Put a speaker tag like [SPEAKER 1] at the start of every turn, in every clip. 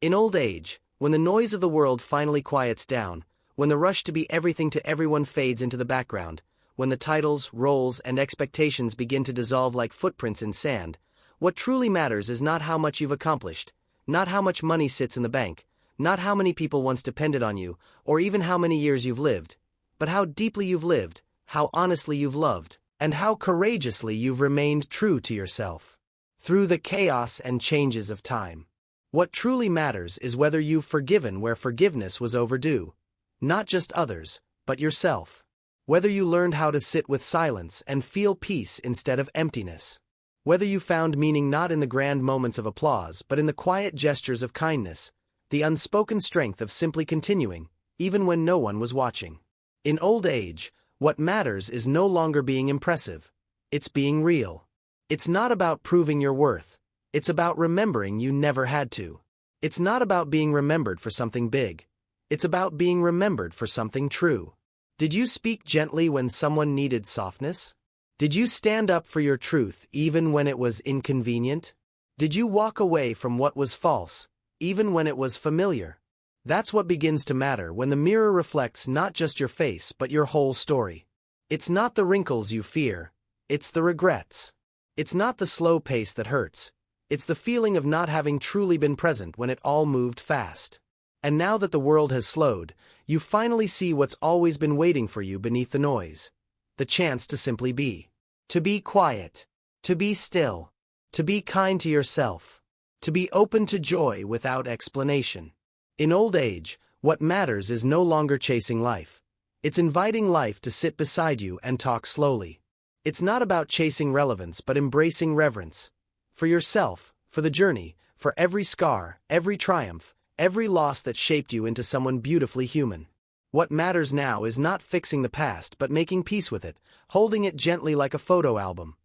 [SPEAKER 1] In old age, when the noise of the world finally quiets down, when the rush to be everything to everyone fades into the background, when the titles, roles, and expectations begin to dissolve like footprints in sand, what truly matters is not how much you've accomplished, not how much money sits in the bank, not how many people once depended on you, or even how many years you've lived, but how deeply you've lived, how honestly you've loved, and how courageously you've remained true to yourself. Through the chaos and changes of time. What truly matters is whether you've forgiven where forgiveness was overdue. Not just others, but yourself. Whether you learned how to sit with silence and feel peace instead of emptiness. Whether you found meaning not in the grand moments of applause but in the quiet gestures of kindness, the unspoken strength of simply continuing, even when no one was watching. In old age, what matters is no longer being impressive. It's being real. It's not about proving your worth. It's about remembering you never had to. It's not about being remembered for something big. It's about being remembered for something true. Did you speak gently when someone needed softness? Did you stand up for your truth even when it was inconvenient? Did you walk away from what was false, even when it was familiar? That's what begins to matter when the mirror reflects not just your face but your whole story. It's not the wrinkles you fear, it's the regrets. It's not the slow pace that hurts. It's the feeling of not having truly been present when it all moved fast. And now that the world has slowed, you finally see what's always been waiting for you beneath the noise. The chance to simply be. To be quiet. To be still. To be kind to yourself. To be open to joy without explanation. In old age, what matters is no longer chasing life. It's inviting life to sit beside you and talk slowly. It's not about chasing relevance but embracing reverence. For yourself, for the journey, for every scar, every triumph, every loss that shaped you into someone beautifully human. What matters now is not fixing the past but making peace with it, holding it gently like a photo album.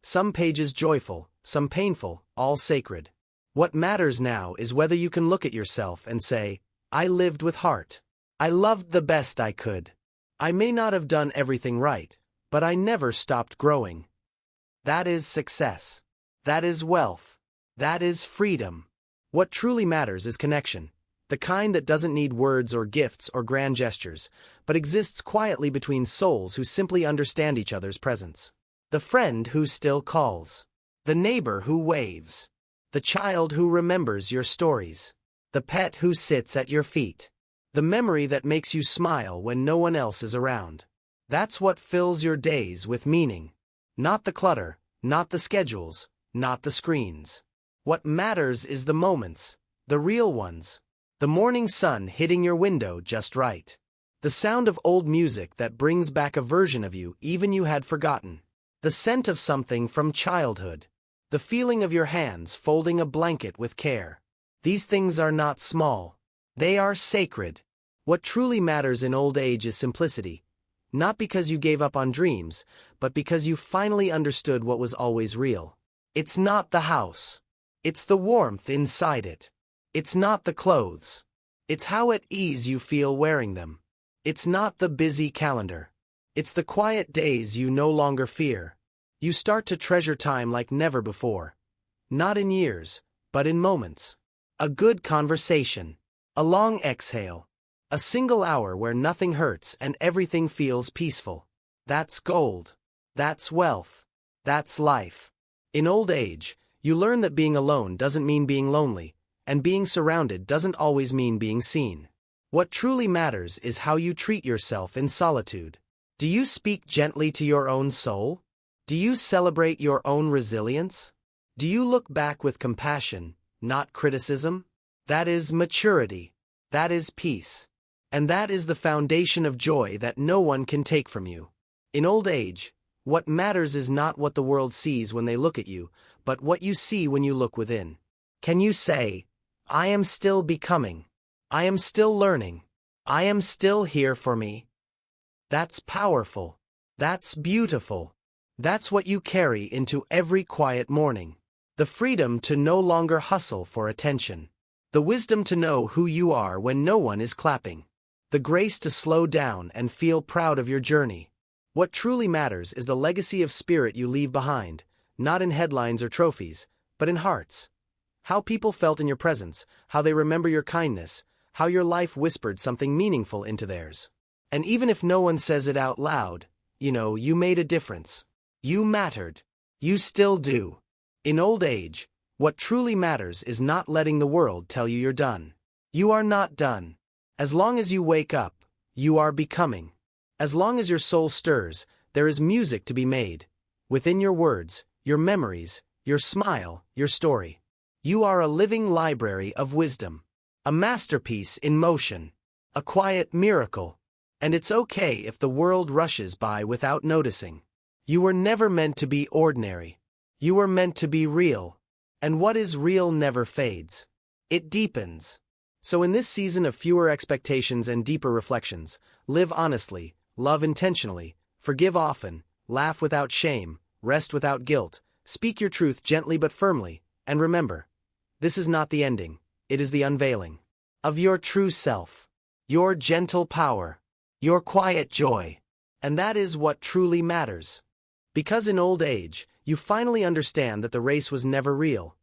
[SPEAKER 1] Some pages joyful, some painful, all sacred. What matters now is whether you can look at yourself and say, I lived with heart. I loved the best I could. I may not have done everything right, but I never stopped growing. That is success. That is wealth. That is freedom. What truly matters is connection. The kind that doesn't need words or gifts or grand gestures, but exists quietly between souls who simply understand each other's presence. The friend who still calls. The neighbor who waves. The child who remembers your stories. The pet who sits at your feet. The memory that makes you smile when no one else is around. That's what fills your days with meaning. Not the clutter, not the schedules, not the screens. What matters is the moments, the real ones. The morning sun hitting your window just right. The sound of old music that brings back a version of you even you had forgotten. The scent of something from childhood. The feeling of your hands folding a blanket with care. These things are not small. They are sacred. What truly matters in old age is simplicity. Not because you gave up on dreams, but because you finally understood what was always real. It's not the house. It's the warmth inside it. It's not the clothes. It's how at ease you feel wearing them. It's not the busy calendar. It's the quiet days you no longer fear. You start to treasure time like never before. Not in years, but in moments. A good conversation. A long exhale. A single hour where nothing hurts and everything feels peaceful. That's gold. That's wealth. That's life. In old age, you learn that being alone doesn't mean being lonely, and being surrounded doesn't always mean being seen. What truly matters is how you treat yourself in solitude. Do you speak gently to your own soul? Do you celebrate your own resilience? Do you look back with compassion, not criticism? That is maturity. That is peace. And that is the foundation of joy that no one can take from you. In old age, what matters is not what the world sees when they look at you, but what you see when you look within. Can you say, I am still becoming. I am still learning. I am still here for me? That's powerful. That's beautiful. That's what you carry into every quiet morning. The freedom to no longer hustle for attention. The wisdom to know who you are when no one is clapping. The grace to slow down and feel proud of your journey. What truly matters is the legacy of spirit you leave behind, not in headlines or trophies, but in hearts. How people felt in your presence, how they remember your kindness, how your life whispered something meaningful into theirs. And even if no one says it out loud, you made a difference. You mattered. You still do. In old age, what truly matters is not letting the world tell you you're done. You are not done. As long as you wake up, you are becoming. As long as your soul stirs, there is music to be made. Within your words, your memories, your smile, your story. You are a living library of wisdom. A masterpiece in motion. A quiet miracle. And it's okay if the world rushes by without noticing. You were never meant to be ordinary. You were meant to be real. And what is real never fades. It deepens. So in this season of fewer expectations and deeper reflections, live honestly, love intentionally, forgive often, laugh without shame, rest without guilt, speak your truth gently but firmly, and remember, this is not the ending, it is the unveiling of your true self, your gentle power, your quiet joy. And that is what truly matters. Because in old age, you finally understand that the race was never real.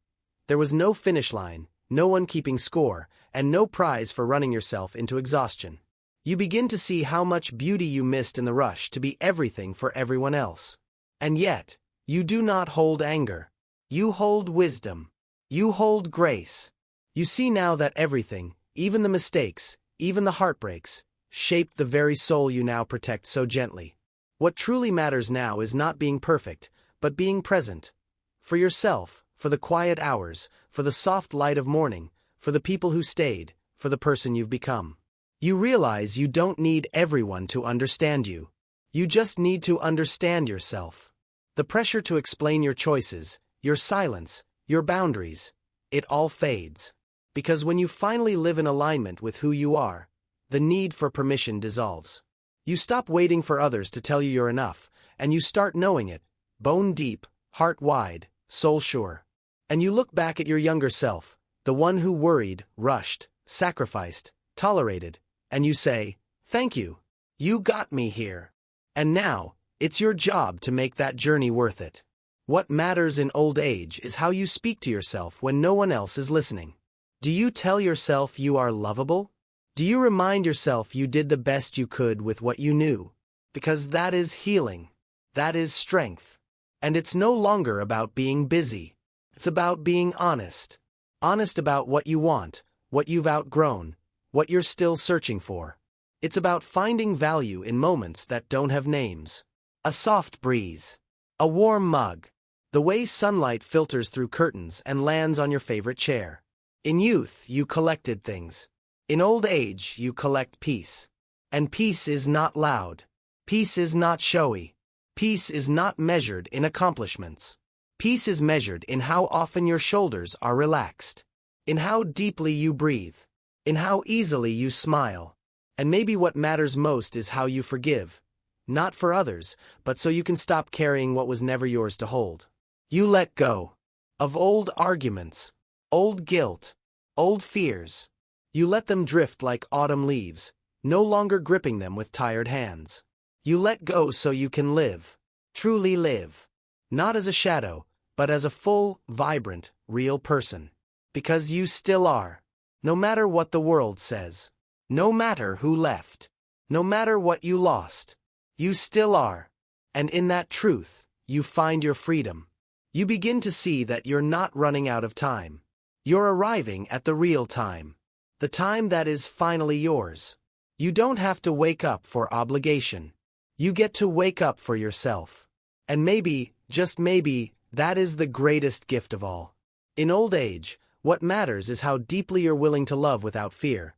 [SPEAKER 1] There was no finish line, no one keeping score, and no prize for running yourself into exhaustion. You begin to see how much beauty you missed in the rush to be everything for everyone else. And yet, you do not hold anger. You hold wisdom. You hold grace. You see now that everything, even the mistakes, even the heartbreaks, shaped the very soul you now protect so gently. What truly matters now is not being perfect, but being present. For yourself, for the quiet hours, for the soft light of morning, for the people who stayed, for the person you've become. You realize you don't need everyone to understand you. You just need to understand yourself. The pressure to explain your choices, your silence, your boundaries, it all fades. Because when you finally live in alignment with who you are, the need for permission dissolves. You stop waiting for others to tell you you're enough, and you start knowing it, bone deep, heart wide, soul sure. And you look back at your younger self, the one who worried, rushed, sacrificed, tolerated, and you say, thank you. You got me here. And now, it's your job to make that journey worth it. What matters in old age is how you speak to yourself when no one else is listening. Do you tell yourself you are lovable? Do you remind yourself you did the best you could with what you knew? Because that is healing. That is strength. And it's no longer about being busy. It's about being honest. Honest about what you want, what you've outgrown, what you're still searching for. It's about finding value in moments that don't have names. A soft breeze. A warm mug. The way sunlight filters through curtains and lands on your favorite chair. In youth, you collected things. In old age, you collect peace. And peace is not loud. Peace is not showy. Peace is not measured in accomplishments. Peace is measured in how often your shoulders are relaxed. In how deeply you breathe. In how easily you smile. And maybe what matters most is how you forgive. Not for others, but so you can stop carrying what was never yours to hold. You let go of old arguments, old guilt, old fears. You let them drift like autumn leaves, no longer gripping them with tired hands. You let go so you can live, truly live. Not as a shadow, but as a full, vibrant, real person. Because you still are. No matter what the world says. No matter who left. No matter what you lost. You still are. And in that truth, you find your freedom. You begin to see that you're not running out of time. You're arriving at the real time. The time that is finally yours. You don't have to wake up for obligation. You get to wake up for yourself. And maybe, just maybe, that is the greatest gift of all. In old age, what matters is how deeply you're willing to love without fear.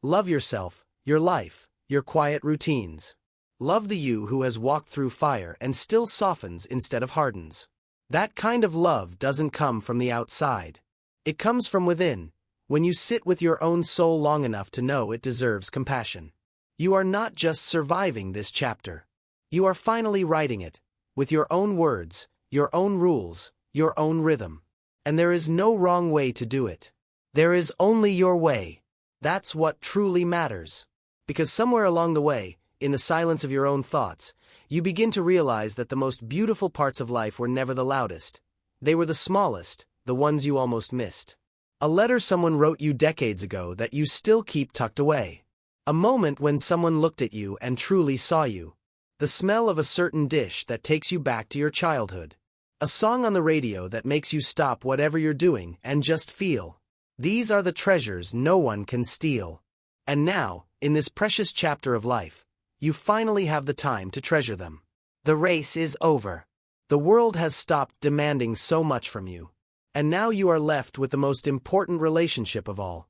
[SPEAKER 1] Love yourself, your life, your quiet routines. Love the you who has walked through fire and still softens instead of hardens. That kind of love doesn't come from the outside. It comes from within, when you sit with your own soul long enough to know it deserves compassion. You are not just surviving this chapter. You are finally writing it, with your own words, your own rules, your own rhythm. And there is no wrong way to do it. There is only your way. That's what truly matters. Because somewhere along the way, in the silence of your own thoughts, you begin to realize that the most beautiful parts of life were never the loudest. They were the smallest, the ones you almost missed. A letter someone wrote you decades ago that you still keep tucked away. A moment when someone looked at you and truly saw you. The smell of a certain dish that takes you back to your childhood. A song on the radio that makes you stop whatever you're doing and just feel. These are the treasures no one can steal. And now, in this precious chapter of life, you finally have the time to treasure them. The race is over. The world has stopped demanding so much from you. And now you are left with the most important relationship of all.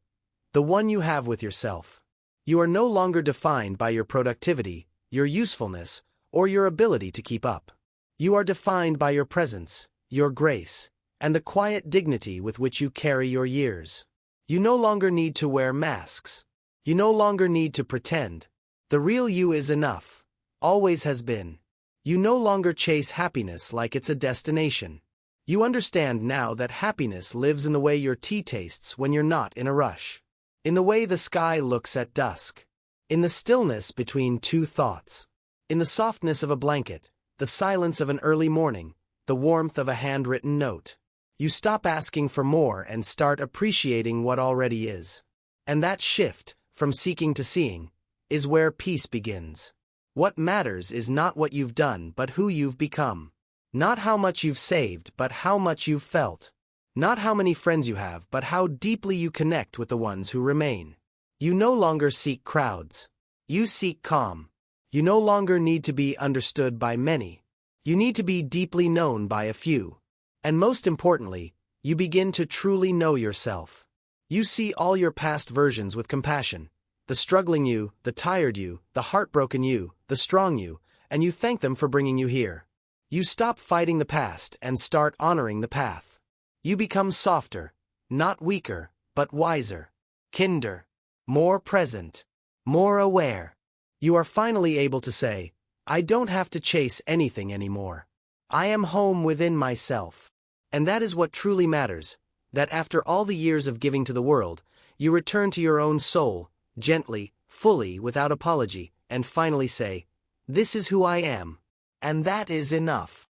[SPEAKER 1] The one you have with yourself. You are no longer defined by your productivity, your usefulness, or your ability to keep up. You are defined by your presence, your grace, and the quiet dignity with which you carry your years. You no longer need to wear masks. You no longer need to pretend. The real you is enough, always has been. You no longer chase happiness like it's a destination. You understand now that happiness lives in the way your tea tastes when you're not in a rush. In the way the sky looks at dusk. In the stillness between two thoughts. In the softness of a blanket, the silence of an early morning, the warmth of a handwritten note. You stop asking for more and start appreciating what already is. And that shift, from seeking to seeing, is where peace begins. What matters is not what you've done but who you've become. Not how much you've saved but how much you've felt. Not how many friends you have but how deeply you connect with the ones who remain. You no longer seek crowds. You seek calm. You no longer need to be understood by many. You need to be deeply known by a few. And most importantly, you begin to truly know yourself. You see all your past versions with compassion. The struggling you, the tired you, the heartbroken you, the strong you, and you thank them for bringing you here. You stop fighting the past and start honoring the path. You become softer, not weaker, but wiser, kinder, more present, more aware. You are finally able to say, I don't have to chase anything anymore. I am home within myself. And that is what truly matters, that after all the years of giving to the world, you return to your own soul, gently, fully, without apology, and finally say, this is who I am. And that is enough.